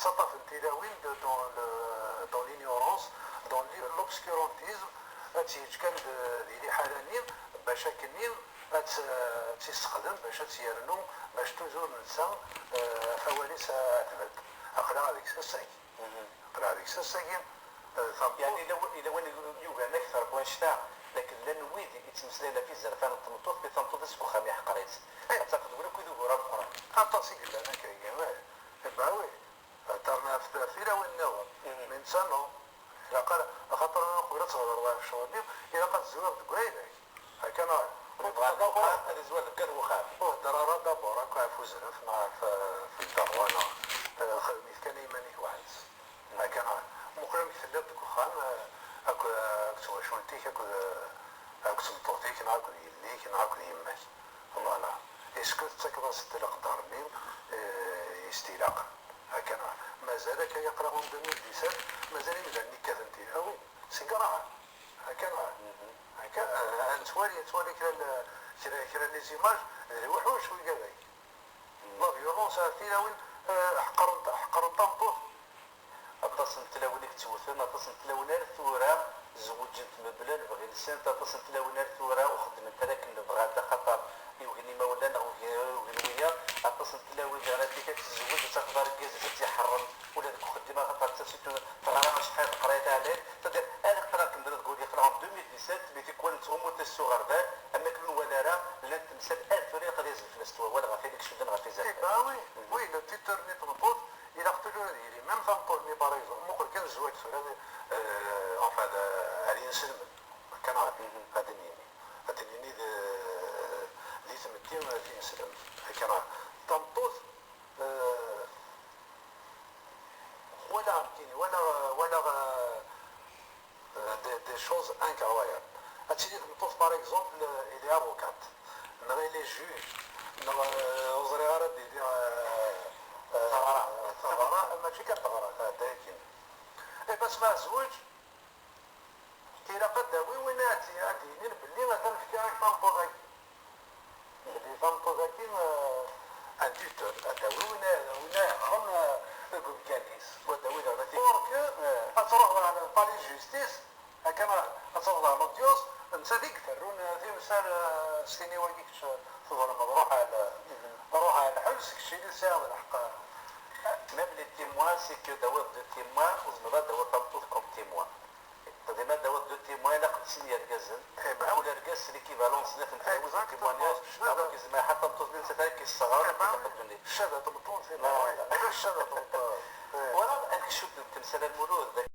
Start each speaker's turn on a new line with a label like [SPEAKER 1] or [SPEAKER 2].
[SPEAKER 1] تسطف التلاوين دون لينيورونس دون لوبسكورونتيزم تيج كان ديالي حالانين باش كنين تيستخدم باش تيرنو باش توزور نسى فواليس تبد اقرا هذيك الساكين اقرا هذيك الساكين
[SPEAKER 2] يعني اذا وين يوغان اكثر بوانشتا لكن لان ويدي يتمثل في زرفان التنطوط بتنطوط اسكو خامي حقريت اعتقد ولا كيدو راه بقرا
[SPEAKER 1] اتصل لنا كاين باوي ترنا في لون النظر من سنه خاطر قبل تصور واحد الشغل الى قد زوار دقايق هكا
[SPEAKER 2] هذا زوار كان وخام
[SPEAKER 1] الدرارة دابا راك عارف وزرف مع في الدار وانا خدمت كان يماني واحد هكا مقرم كتلاب ديك الخام اكو شونتيك اكو سمطوطيك ناكل يليك ناكل يماك والله لا اسكو تسكر ستلاق دار ميم يستيلاق هكا مازال كيقراهم 2017 مازال يمزعني كذنتي اوي سيقراها هكا نتوالي كرا لي زيماج الوحوش ويقال لا فيولونس تلاوين حقر طنطوط
[SPEAKER 2] اتصل تلاوين كتوثن اتصل تلاوين الثوره زوجت مبلل بغي لسان اتصل تلاوين الثوره وخدمت لكن بغا خطر يوهني ما ولا ويا اتصل تلاوين على ديك تزوج تقدر كيز تيحرم ولا ديك خدمه خاطر تسيتو ترى شحال قريت عليه تدير انا قرات كنقدر تقول لي قراهم 2017 اللي كون تغموت الصغار اما كل ولا راه لا تمثل 1000 فريق غادي يزيد في الاستواء ولا غادي ديك الشده غادي يزيد
[SPEAKER 1] وي لو تيتر ني تنطوط الى قتلوا هذه ميم تنطوط مي باغ اكزومبل ممكن كان الزواج في انفا هذه نسلم كان هذا نيني اللي تمتين هذه نسلم كان تنطوط ولا عرفتيني ولا des choses incroyables. Attirer le pauvre par exemple, il est avocat. Il est juge. On dirait qu'il ثغرة ماشي كثغرة داكن. بس مع الزواج إلا قد داوي ويناتي عاديين باللي مثلا في كاع طنطوزاكين. اللي طنطوزاكين ان توتور داوي وينا خم كالكيس وداوي دابا بورك تروح على بالي جوستيس هكا تروح على لوديوس انت ديك فرون في مثال سيني وكيكش تظلم روح على الحبس كشي اللي ساعد الحق
[SPEAKER 2] même les témoins c'est que d'avoir deux témoins وزنبا d'avoir تنطوط comme témoin ديما d'avoir deux témoins لا قدسين يركزن ولا ركز ليكيفالونس نفس التيموانياج هذاك زعما حتى تنطوط بين سفاك الصغار كيقدروا
[SPEAKER 1] الشهاده تنطوط في الشهاده تنطوط
[SPEAKER 2] ولا هذاك الشوط التمثال المولود